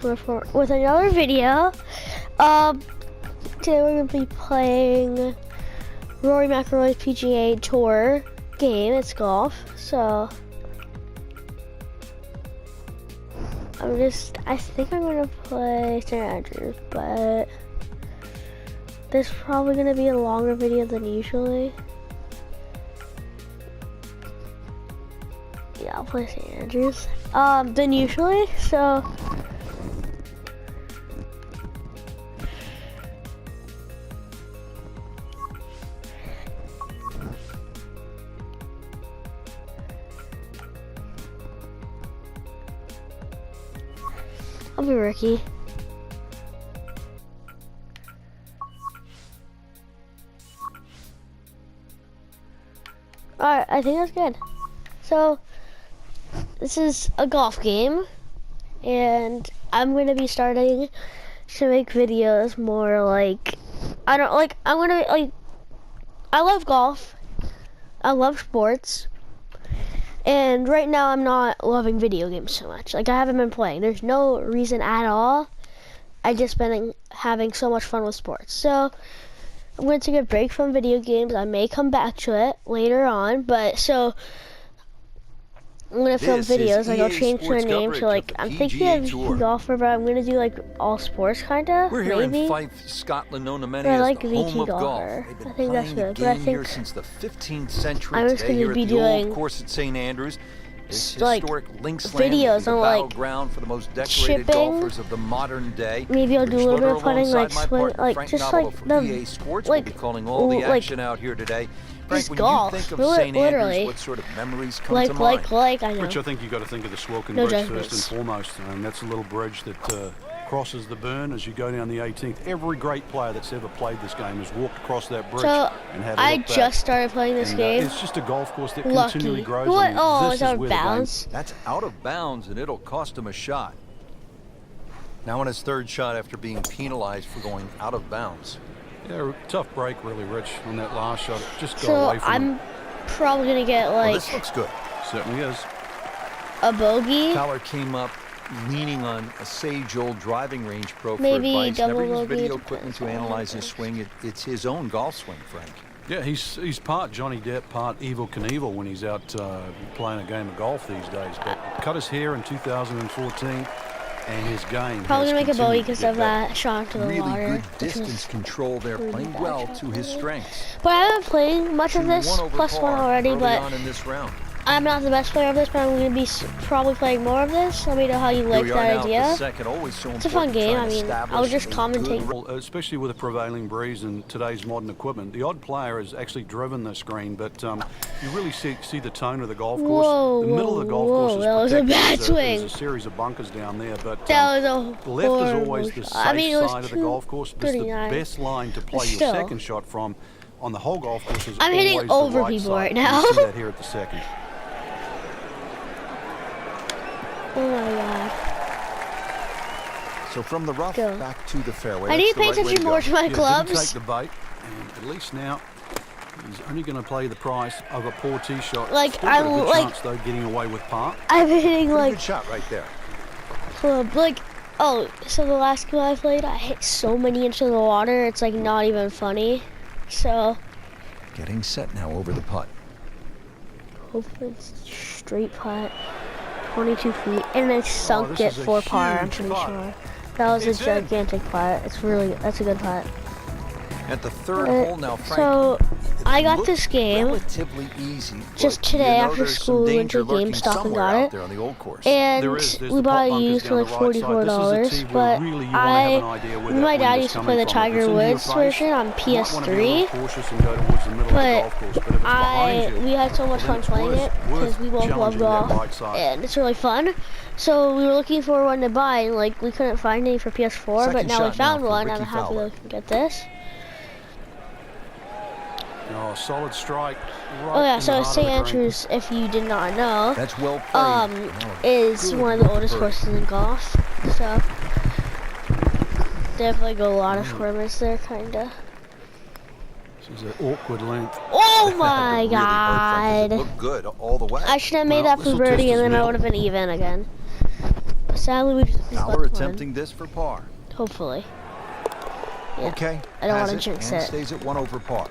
with another video. Today we're gonna be playing Rory Mcilroy's PGA Tour game. It's golf, so I think I'm gonna play St. Andrews, but this is probably gonna be a longer video than usually. Yeah, I'll play St. Andrews than usually, so I'll be Ricky. Alright, I think that's good. So, this is a golf game, and I'm gonna be starting to make videos more like, I love golf, I love sports, and right now I'm not loving video games so much. Like, I haven't been playing. There's no reason at all. I just been having so much fun with sports. So I'm going to take a break from video games. I may come back to it later on, but so I'm going to film videos. Like, I'll change my name to, like, I'm thinking of golfer, but I'm going to do, like, all sports, kind of, We're here in Fife, Scotland, known to many as the home of golf. I think that's good, but I think here since the 15th century. I'm just going to be doing course at St. Andrews. This like historic links videos on like battleground for the most decorated golfers of the modern day. Maybe I'll do a little bit of putting, like swing, like Frank just Novel like from the PA Sports like will be calling all the action out here today. Frank, just when golf, you think of St. literally. Andrews, what sort of memories come to mind? I know. Which I think you've got to think of the Swilcan No Bridge judgments. first and foremost. And that's a little bridge that crosses the burn as you go down the 18th. Every great player that's ever played this game has walked across that bridge and had a I look back. just started playing this game. It's just a golf course that Lucky. continually grows. What? And Oh, this it's out is of where the game- bounds. That's out of bounds, and it'll cost him a shot. Now on his third shot after being penalized for going out of bounds. Yeah, tough break, really, Rich, on that last shot. Just go So away from I'm him. probably gonna get Well, like this looks good. Certainly is. a bogey. Fowler came up leaning on a sage-old driving range pro for Maybe advice. double Never used bogey, video equipment to depends on analyze how his it swing. It's his own golf swing, Frank. Yeah, he's part Johnny Depp, part Evel Knievel when he's out playing a game of golf these days. But cut his hair in 2014, and his game Probably has gonna make a bogey continued to because get of better. that shot to the Really water. good which was distance control there, really playing bad well shot, to his strengths. But I haven't played much of Shooting this, one over plus one par already, early but on in this round. I'm not the best player of this, but I'm going to be probably playing more of this. Let me know how you Here like we are that now at the idea. second. Always so It's a fun important game. trying I to mean, establish I'll just a good commentate. Well, especially with a prevailing breeze and today's modern equipment, the odd player has actually driven this green, but you really see the tone of the golf course. Whoa, the middle of the golf course is that was a protected. bad swing. There's a series of bunkers down there, but That was a the left is horrible always the shot. safe I mean, it was side of the golf course. This is the 239. best line to play your Still. second shot from on the whole golf course. Is I'm hitting always the over right people side. right now. You see that here at the second. Oh my god. So from the rough Go. back to the fairway. I need to pay That's the right way attention more go. to my Yeah, didn't clubs. take the bait, and at least now he's only going to play the price of a poor tee shot. Like, Still got a good like- chance, though, getting away with par. I'm hitting Pretty like good shot right there. club. Like, oh, so the last game I played, I hit so many into the water, it's like not even funny. So, Getting set now over the putt. hopefully it's straight putt. 22 feet, and I sunk this it is a for par, I'm huge pretty putt. sure. That was a gigantic putt. That's a good putt. At the third hole now, Frank. So, it I got looked this game relatively easy, just but today you know after there's some school, went danger to lurking GameStop and somewhere got out it. there on the old course. And There's we the bought pot it bunkers used for down like the right side. This is a $44, tee where but really you wanna have an idea where that my wind dad is used to coming play the from. If Tiger it's in your Woods face, version on you might wanna be a little PS3. cautious and go towards the middle of the But golf course. But if it's behind you, we had so much then fun it's playing worth- it because we both love challenging that golf right side. and it's really fun. So we were looking for one to buy and like we couldn't find any for PS4, but Second now we shot found now for one. I'm Ricky happy Fowler. we can get this. Oh, solid strike. Right Oh yeah, in so the heart of St. the green. Andrews, if you did not know, That's well played. Now a is good one of the oldest birdie. courses in golf. So they have like a lot of tournaments there, kinda. This is an awkward length. Oh my Really hurt, Frank, 'cause it god! looked good all the way. I should have made Well, that for this'll birdie test and his then I mettle. would have been even again. sadly we just Fowler attempting this for par. Hopefully. Yeah. Okay, I don't has want to it, jinx and it. stays at 1 over par.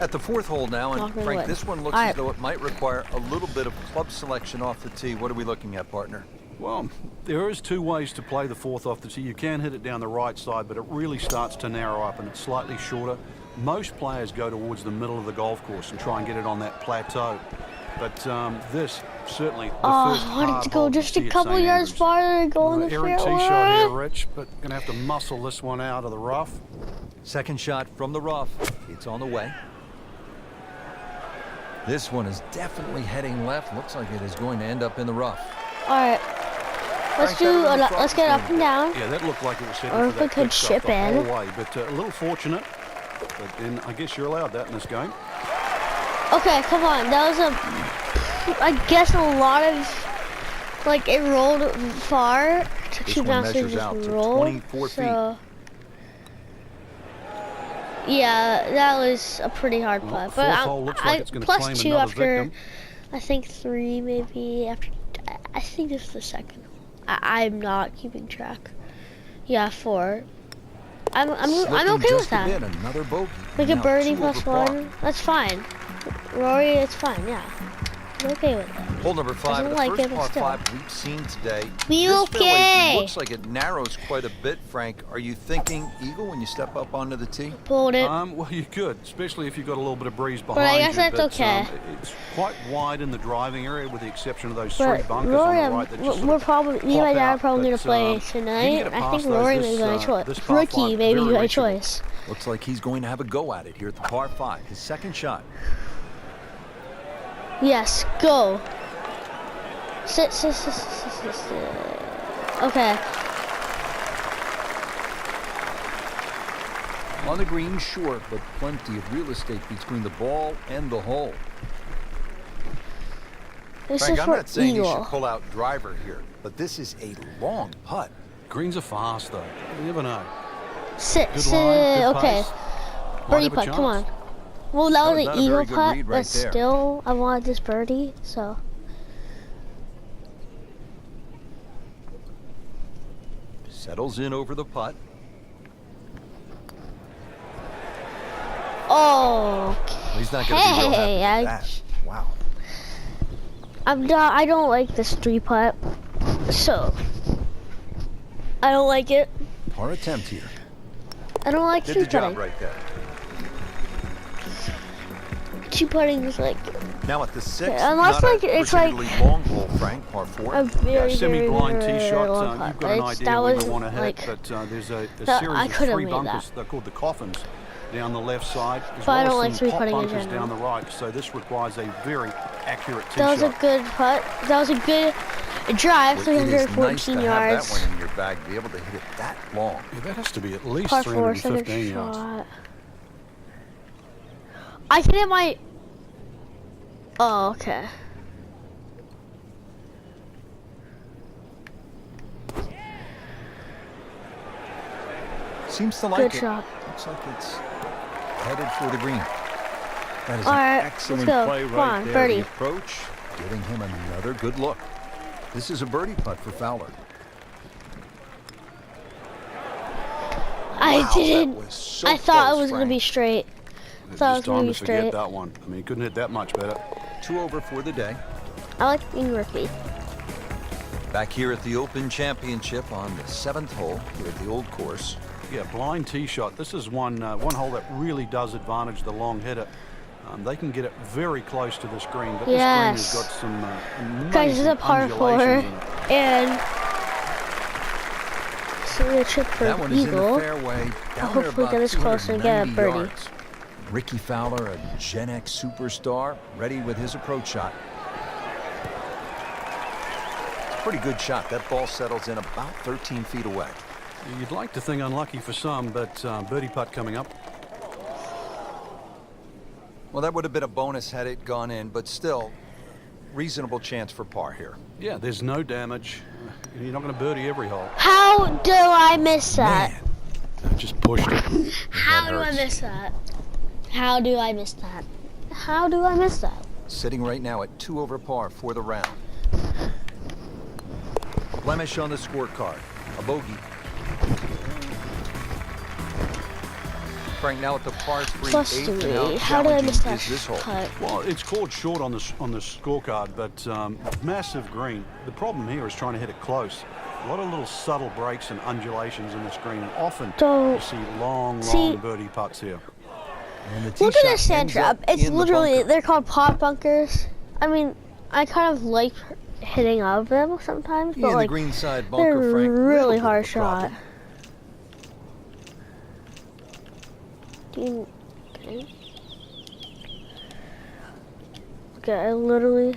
At the 4th hole now, and Knock it Frank, away. this one looks All as right. though it might require a little bit of club selection off the tee. What are we looking at, partner? Well, there is 2 ways to play the 4th off the tee. You can hit it down the right side, but it really starts to narrow up and it's slightly shorter. Most players go towards the middle of the golf course and try and get it on that plateau. But this, certainly, the first I wanted hard to go hole just you a see at couple St. yards Andrews. farther and go in the Errant fairway. tee shot here, Rich, but going to have to muscle this one out of the rough. Second shot from the rough. It's on the way. This one is definitely heading left. Looks like it is going to end up in the rough. All right. Let's get up and down. Yeah, that looked like it was Or heading if for we that could pitch shot chip the whole in. way, but a little fortunate. But then I guess you're allowed that in this game. Okay, come on. That was I guess a lot of, like, it rolled far to This keep one down, so it measures out just to rolled. 24 So, yeah, that was a pretty hard Well, putt. fourth But hole looks like it's gonna plus claim 2 another after, victim. I think 3 maybe after. I think this is the second. I'm not keeping track. Yeah, 4. I'm Slipping okay just with that. a bit, another bogey. Like a Now birdie 2 plus over par. 1. That's fine. Rory, it's fine. Yeah, I'm okay with that. Hole number 5, Doesn't the like first it, but par still. 5 we've seen today. Be This okay. fairway looks like it narrows quite a bit, Frank. Are you thinking eagle when you step up onto the tee? Pulled it. Well, you could, especially if you've got a little bit of breeze behind But I guess you. that's okay. It's quite wide in the driving area, with the exception of those 3 But bunkers Rory, on the right that just sort we're of probably me and pop my dad are out. probably gonna But, play you can tonight. get it I past think those. Rory This, may go my this choice. par Ricky five, maybe very my reachable. choice. Looks like he's going to have a go at it here at the par 5. His second shot. Yes, go. Sit. Okay. On the green, short, but plenty of real estate between the ball and the hole. This Frank, is I'm for not saying you should eagle. pull out driver here, but this is a long putt. Greens are fast, though. You never know. Sit. Good line, good Okay. pace. Might Birdie have a putt. Come on. chance. Well, that That was was an not a eagle very good putt, read but right there. still, I wanted this birdie, so. Settles in over the putt. Oh. He's not going to be real happy with Hey, that. Wow. I don't like this 3 putt, so I don't like it. Par attempt here. I don't like Did 3 the job putting. right there. 2 putting is like Now at the 6th, unless, not like, a it's like particularly long hole, Frank, par 4. a very, Semi-blind very, tee very shot. long putt. You've got an It's- idea that where was you want to hit like, it, but there's a that- series I of could've 3 made bunkers. that. They're called the coffins down the left side, as But I well don't as like some three pop putting in bunkers general. down the right. So this requires a very accurate tee that was shot. a good putt. That was a good drive, Well, it is nice 314 to yards. have that one in your bag, to be able to hit it that long. Yeah, that has to be at least Par 4, second 315 yards. shot. I can hit my. Oh, okay. Seems to like Good it. shot. Looks like it's headed for the green. That is All an right, excellent let's go. play Come right on, there. birdie. The approach, giving him another good look. This is a birdie putt for Fowler. I Wow, didn't. that was so I thought close, it was gonna be Frank. straight. It's Thought it was just gonna time be to forget straight. that one. I mean, you couldn't hit that much better. 2 over for the day. I like being rookie. Back here at the Open Championship on the 7th hole here at the old course. Yeah, blind tee shot. This is one hole that really does advantage the long hitter. They can get it very close to this green, but Yes. this green has got some Guys, this is amazing a par 4, undulations in it. and so the chip for That one is in the eagle. fairway. Down there hopefully about get as close and get a 290 birdie. yards. Ricky Fowler, a Gen X superstar, ready with his approach shot. It's a pretty good shot. That ball settles in about 13 feet away. You'd like to think unlucky for some, but birdie putt coming up. Well, that would have been a bonus had it gone in, but still, reasonable chance for par here. Yeah, there's no damage. You're not going to birdie every hole. How do I miss that? Man, I just pushed it. How do I hurts. miss that? How do I miss that? How do I miss that? sitting right now at 2 over par for the round. blemish on the scorecard. A bogey. Frank, now at the par 3 Plus eighth, and 3. how How did I miss challenging that is this hole? putt? Well, it's called short on the scorecard, but massive green. The problem here is trying to hit it close. A lot of little subtle breaks and undulations in this green. And often you see long birdie putts here. And the tee Look at shot this sand ends trap. up It's in the literally, bunker. they're called pot bunkers. I mean, I kind of like hitting out of them sometimes, Yeah, but in like, the green side they're bunker, Frank. really little bit of hard a shot. problem. Okay. Okay, I literally.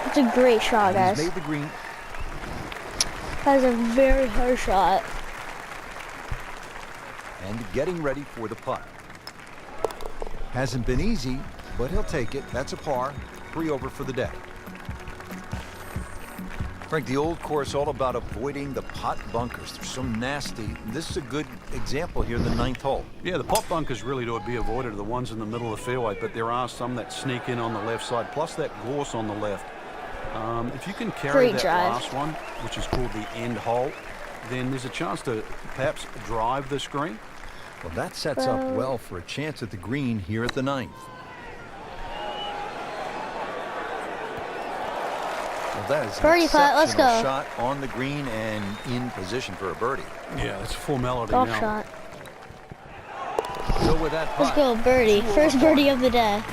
It's a great shot, And he's guys. made the green. That is a very hard shot. And getting ready for the putt. Hasn't been easy, but he'll take it. That's a par. 3 over for the day. Frank, the old course all about avoiding the pot bunkers. They're so nasty. This is a good example here, the 9th hole. Yeah, the pot bunkers really to be avoided are the ones in the middle of the fairway, but there are some that sneak in on the left side, plus that gorse on the left. If you can carry Great that drive. last one, which is called the end hole, then there's a chance to perhaps drive this green. Well, that sets up well for a chance at the green here at the 9th. Well, that is an Birdie putt, let's exceptional go. shot on the green and in position for a birdie. Yeah, it's a formality Golf now. shot. So with that putt, Let's go, birdie. First birdie of the day.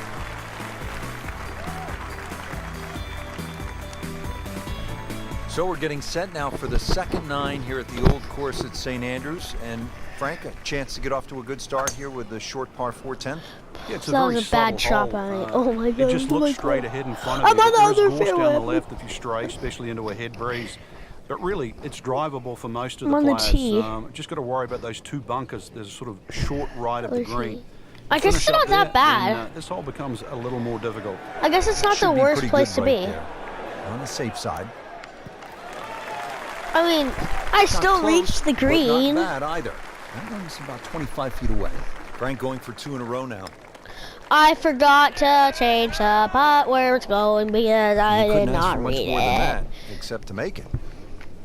So we're getting set now for the second 9 here at the old course at St. Andrews. And Frank, a chance to get off to a good start here with the short par 4-10. Yeah, it's a That very was a bad subtle shot by hole. me. Oh my God, It just oh my looks straight God. ahead in front of I'm you. on the There is other gorse down the fairway. left if you stray, especially into a head breeze. But really, it's drivable for most of the I'm on the players. tee. Just got to worry about those 2 bunkers. There's a sort of short right of the Where's he? green. I guess it's Finish not up there, that bad. then, this hole becomes a little more difficult. I guess it's not Should the be worst pretty place good to right be. there. On the safe side. I mean, I Not still close, reached the but green. not bad either. It's about 25 feet away. Frank going for 2 in a row now. I forgot to change the putt where it's going because I You did couldn't ask not for much read more than it. that, except to make it.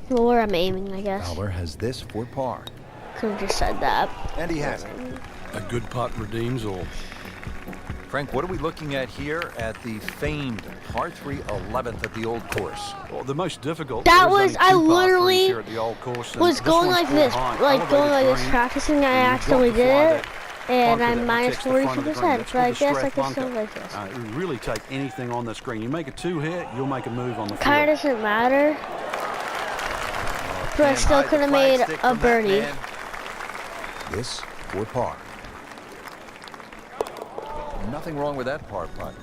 Well, where I'm aiming, I guess. Fowler has this for par. Could have just said that. And he has it. A good putt redeems all. Frank, what are we looking at here at the famed par 3 11th at the old course? Well, the most difficult. That there is was- only I 2 par literally threes here at the old course, and Was this going one's like scored this, high. like going Elevated like this, green, practicing. I and you actually drop the did fly it, that and bunker I'm that minus protects the front of the green. 42%. That's So I called the guess I straight could still bunker. like this. You really take anything on this green. You make a 2 here, you'll make a move on the Kind field. of doesn't matter, but I Can't still hide the could have made flagstick a from that birdie. man. This for par. Nothing wrong with that par putt.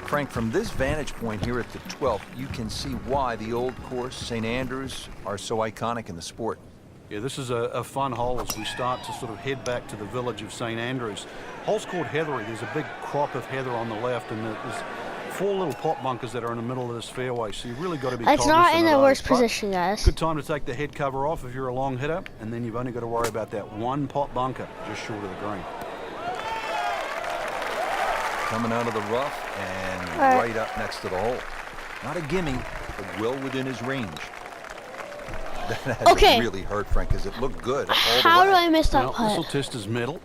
Frank, from this vantage point here at the 12th, you can see why the old course, St. Andrews, are so iconic in the sport. Yeah, this is a fun hole as we start to sort of head back to the village of St. Andrews. Hole's called Heathery. There's a big crop of heather on the left, and there's 4 little pot bunkers that are in the middle of this fairway, so you really got to be It's cognizant not in of the those. worst But position, guys. good time to take the head cover off if you're a long hitter, and then you've only got to worry about that 1 pot bunker just short of the green. Coming out of the rough and Right. right up next to the hole. Not a gimme, but well within his range. That has to Okay. really hurt, Frank, because it looked good all How the do way. I miss that Now, this will putt? test his metal.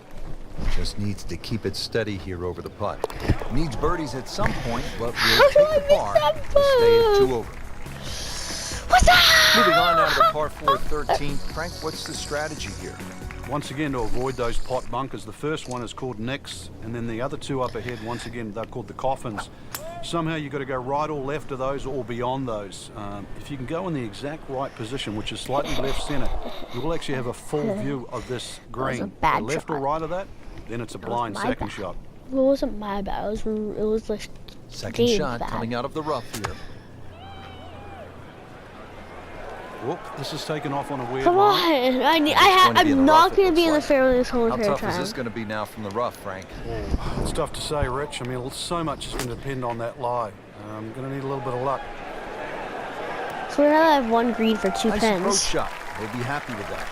Just needs to keep it steady here over the putt. Needs birdies at some point, but How will do I take the miss par that to stay at 2 putt? over. What's that? Moving on now to the par 4 13th. Frank, what's the strategy here? Once again, to avoid those pot bunkers, the first one is called nicks, and then the other 2 up ahead, once again, they're called the coffins. Somehow you've got to go right or left of those or beyond those. If you can go in the exact right position, which is slightly left center, you will actually have a full view of this green. a bad left or shot. right of that, then it's a blind my second bad. shot. It wasn't my bad. It was like Second James' shot bad. coming out of the rough here. Whoop, this is taken off on a weird Come line. on! going to be in I'm the not rough, it going to be in looks the like. fairway this whole How entire tough is time. this going to be now from the rough, Frank? It's tough to say, Rich. I mean, so much is going to depend on that lie. I'm going to need a little bit of luck. So now I have 1 green for 2 Nice approach pins. shot. He'll be happy with that.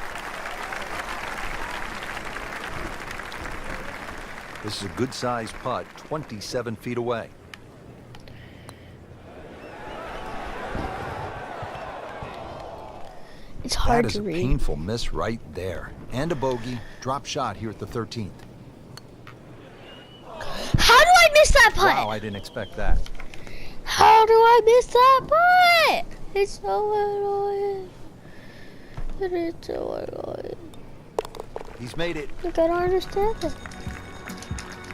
This is a good-sized putt, 27 feet away. It's hard That is to a read. painful miss right there. And a bogey. Drop shot here at the 13th. How do I miss that putt? Wow, I didn't expect that. How do I miss that putt? It's so annoying. It's so annoying. He's made it. Like, I don't understand it.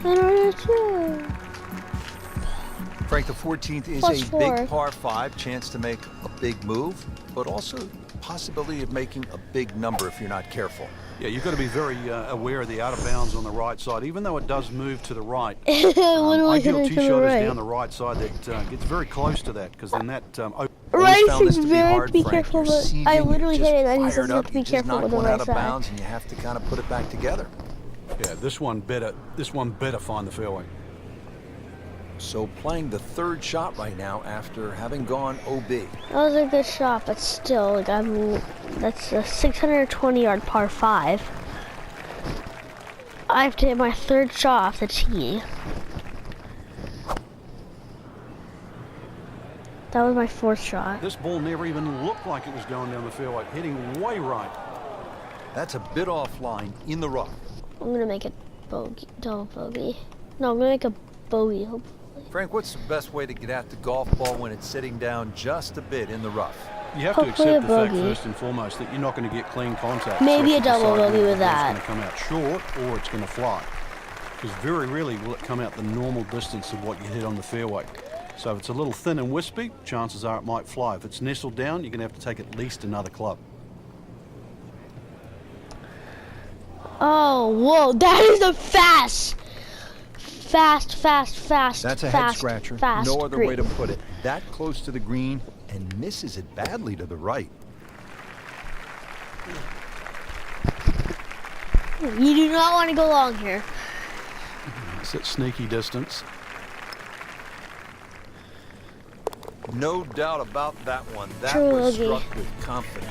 I don't understand. Frank, the 14th is Plus a four. big par 5, chance to make a big move, but also possibility of making a big number if you're not careful. Yeah, you've got to be very aware of the out of bounds on the right side, even though it does move to the right. Literally Ideal hitting tee to the shot is right. down the right side that gets very close to that, because then that Always Right, found this is to be very hard, be Frank. careful, You're but seizing, I literally you're hit it just and he says fired you have up, to be you just careful knocked with the one right out of side. bounds, and you have to kind of put it back together. Yeah, this one better find the fairway. So playing the 3rd shot right now after having gone OB. That was a good shot, but still, like that's a 620-yard par 5. I have to hit my 3rd shot off the tee. That was my 4th shot. This ball never even looked like it was going down the fairway, hitting way right. That's a bit offline in the rough. I'm gonna make a bogey, double bogey. No, I'm gonna make a bogey, hopefully. Frank, what's the best way to get at the golf ball when it's sitting down just a bit in the rough? You have to Hopefully accept a the fact bogey. first and foremost that you're not going to get clean contact. Maybe So a if you double decide bogey whether with the ball's that. going to come out short or it's going to fly. Because very rarely will it come out the normal distance of what you hit on the fairway. So if it's a little thin and wispy, chances are it might fly. If it's nestled down, you're going to have to take at least another club. Oh, whoa, that is a fast. That's a head scratcher. Fast No other green. way to put it. That close to the green and misses it badly to the right. You do not want to go long here. It's at sneaky distance. No doubt about that one. That True was bogey. struck with confidence.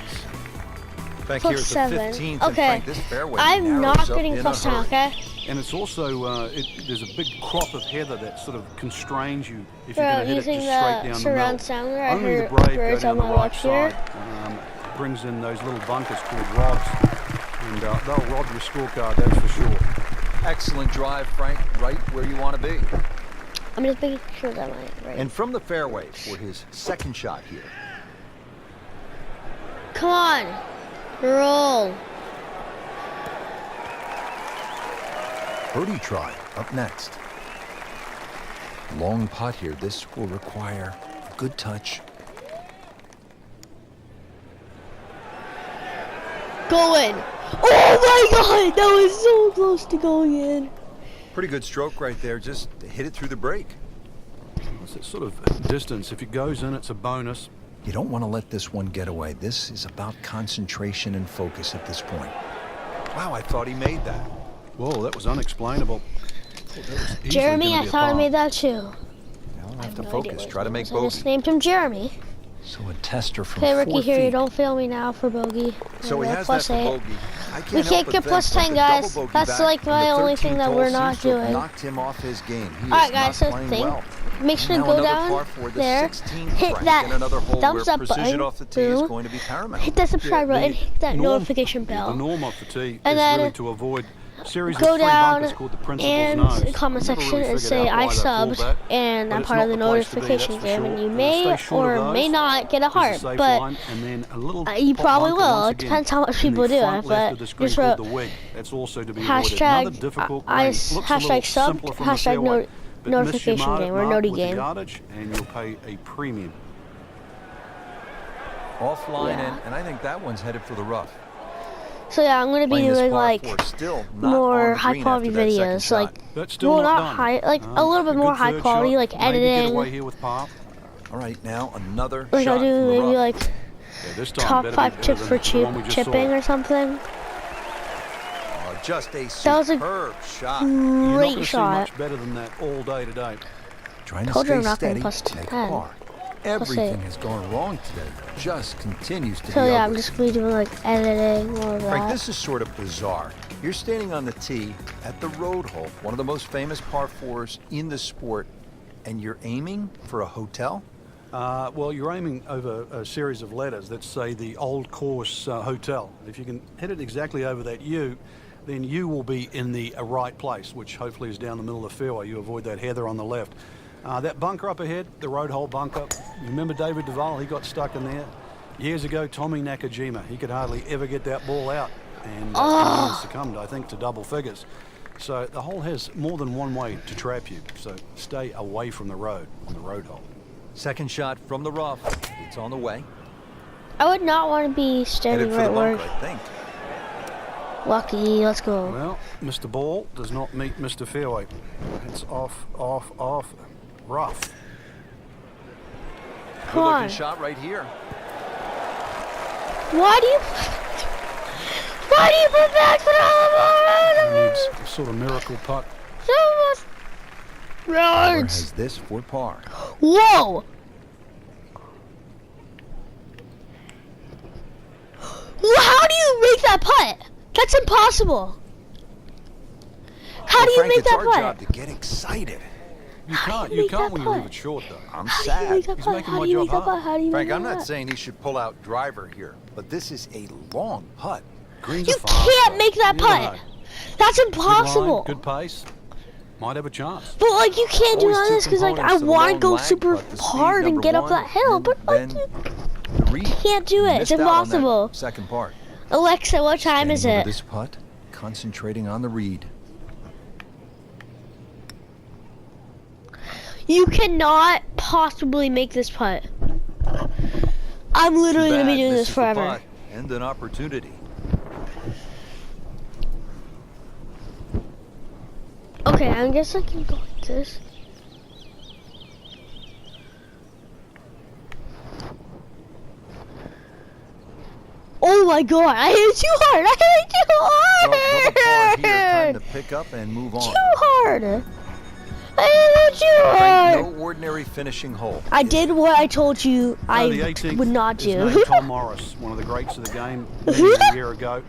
Back Plus here at the 7. 15th, and Okay, Frank, this fairway I'm narrows not up getting in a plus 10, hurry. okay? And it's also, there's a big crop of heather that sort of constrains you if you're Bro, going to hit it using just straight the down the surround middle. sound there, I Only the heard brave go birds down on the my right left here. side. Brings in those little bunkers called rods, and they'll rob your scorecard, that's for sure. Excellent drive, Frank, right where you want to be. I'm just making sure that I'm right. And from the fairway for his 2nd shot here. Come on, roll. Birdie try up next. Long putt here. This will require a good touch. Go in. Oh my God, that was so close to going in. Pretty good stroke right there. Just hit it through the break. It's that sort of distance. If it goes in, it's a bonus. You don't want to let this one get away. This is about concentration and focus at this point. Wow, I thought he made that. Whoa, that was unexplainable. That was easily Jeremy, gonna I be a thought I par. made that too. Now I'll have to No idea focus. what Try to his make name was. I bogey. just named him Jeremy. So a tester from Okay, 4 Ricky, here, you feet. don't fail me now for bogey. So he There we go, has plus that for 8. bogey. I can't We help can't but get think plus that 10, the guys. double bogey That's back like in my the only thing 13th that hole we're not seems to have doing. knocked him off his game. He Alright, is guys, not so playing thing. well. Make sure to Now go another down par for the there, 16th, hit Frank, that and another hole thumbs where up precision button, off the tee is boom. going to be paramount. hit that subscribe button, hit that norm- notification yeah, bell. The norm of the tee And is then really to avoid series Go of 3 down bunkers called the principal's and nose. comment Never section really and figured say out I why they pulled subbed that, and but I'm it's part of not the place to be, notification that's for game, sure. and you Stay may short of or may those. not get a There's heart, safe but line, and then a little you pop probably bunker will. once It again depends how much in people the do front it, left but of the screen just called wrote the wig. That's also to be avoided. hashtag Another difficult I green. Looks a hashtag little sub simpler from the hashtag fairway, but miss your notification mark game or noti with the game. yardage, and you'll pay a premium. Offline, Yeah. and I think that one's headed for the rough. So yeah, I'm gonna be Playing this doing par like four, still not on more the high green quality after that second videos, shot. like That's still well, not not done. high, like a little bit good more high third quality, shot. like Maybe get editing. away here with par. All right, now another Like shot I'll do from the maybe rough. like Yeah, this time top better be 5 better tips than for the one we just chipping saw. or something. Oh, just a That was a superb shot. You're not great gonna see shot. much better than that all day today. Trying to Told you stay I'm not steady, going plus make a 10. par. Everything has gone wrong today. Just continues to be So yeah, I'm ugly. just gonna be doing like editing, all of Frank, that. this is sort of bizarre. You're standing on the tee at the road hole, one of the most famous par fours in the sport, and you're aiming for a hotel? Well, you're aiming over a series of letters that say the Old Course Hotel. If you can hit it exactly over that U, then you will be in the right place, which hopefully is down the middle of the fairway. You avoid that heather on the left. That bunker up ahead, the road hole bunker, you remember David Duval? He got stuck in there. Years ago, Tommy Nakajima, he could hardly ever get that ball out. And he succumbed, I think, to double figures. So the hole has more than one way to trap you. So stay away from the road on the road hole. Second shot from the rough. It's on the way. I would not want to be standing Headed for the right bunker, where I think. Lucky. Let's go. Well, Mr. Ball does not meet Mr. Fairway. It's off, rough. Come Good looking on. shot right here. Why do you put backspin on the Needs a sort of miracle putt. Or yards? has this for par. Whoa! How do you make that putt? That's impossible. How Well, do you Frank, make it's that our putt? job to get excited. You can't make that when you leave putt? it short, though. I'm How do you sad. make that He's putt? making How my do you job make that hard. putt? How do you Frank, make I'm that not putt? saying he should pull out driver here, but this is a long putt. Greens You are fast, can't though. make that You never putt. know. That's Good line, impossible. good pace. Might have a chance. But like you can't do Always all two this because like I components to the want to long go lag super putt, the speed, hard and number get up one, that hill, and but like then you the read. can't do it. It's Missed out on that impossible. second part. Alexa, what time is Standing over it? this putt, concentrating on the read. You cannot possibly make this putt. I'm literally Too gonna be bad, doing this misses the forever. putt and an opportunity. Okay, I guess I can go like this. Oh my god, I hit it too hard! I hit it too Well, double par here, time hard! to pick up and move on. Too hard! I hit it too Frank, hard! no ordinary finishing hole. I did what I told you The I 18th would not is do. named Tom Morris, one of the greats of the game many a year ago.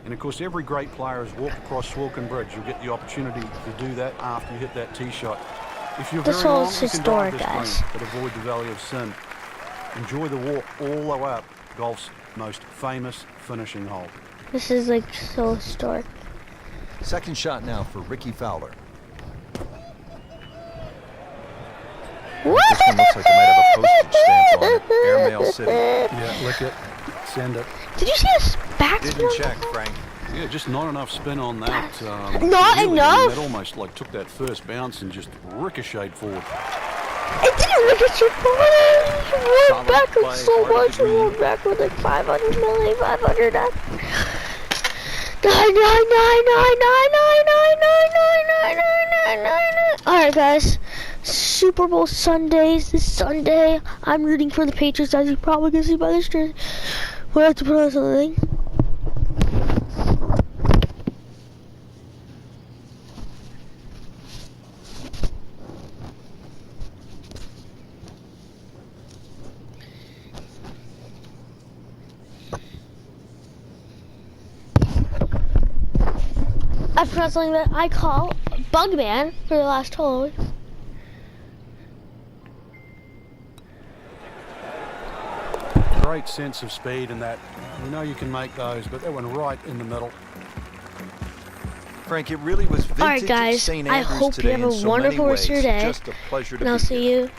And of course, every great player has walked across Swilcan Bridge. You'll get the opportunity to do that after you hit that tee shot. If you're This very long, hole's you can drive historic, this guys. green, but avoid the Valley of Sin. Enjoy the walk all the way up golf's most famous finishing hole. This is like so historic. Second shot now for Ricky Fowler. This one looks like it might have a postage stamp on it. Airmail City. Yeah, lick it, send it. Did you see us backspin? Didn't on check, that? Frank. Yeah, just not enough spin on that. Not really. enough? That almost like took that first bounce and just ricocheted forward. It didn't look at your phone. It Solid rolled backwards play, so hard to much. It agree. rolled backwards like 500 million, 500. 9. Alright, guys. Super Bowl Sundays this Sunday. I'm rooting for the Patriots, as you probably can see by the stream. We have to put on something. I forgot something that I call Bugman for the last hole. Great sense of speed in that. You know you can make those, but that one right in the middle. Frank, it really was vintage Alright, guys. St. I Andrews hope you today have in a so wonderful many rest of your ways. day. Just a pleasure to And I'll be see here. you